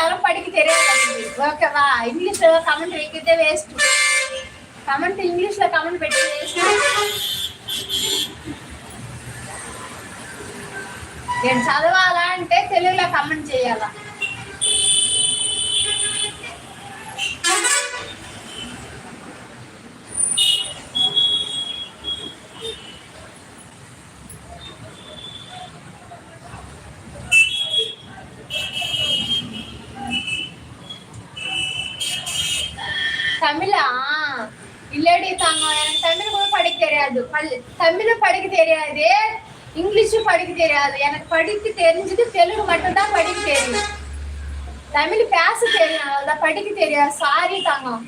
யாரும் படிக்க தெரியாது. ஓகேவா? இங்கிலீஷ்ல கமெண்ட் வைக்கிறதே வேஸ்ட். கமெண்ட் இங்கிலீஷ்ல கமெண்ட் பெట్టి వేస్ట్. నేను చదవాలా అంటే తెలుగులో కమెంట్ చేయాలా? தமிழா? இல்லடி தங்கம், எனக்கு தமிழ் கூட படிக்க தெரியாது. தமிழும் படிக்க தெரியாது, இங்கிலீஷும் படிக்க தெரியாது. எனக்கு படிக்க தெரிஞ்சது தெலுங்கு மட்டும்தான் படிக்க தெரியும். தமிழ் பேச தெரியும், அதான் படிக்க தெரியாது. சாரி தங்கம்.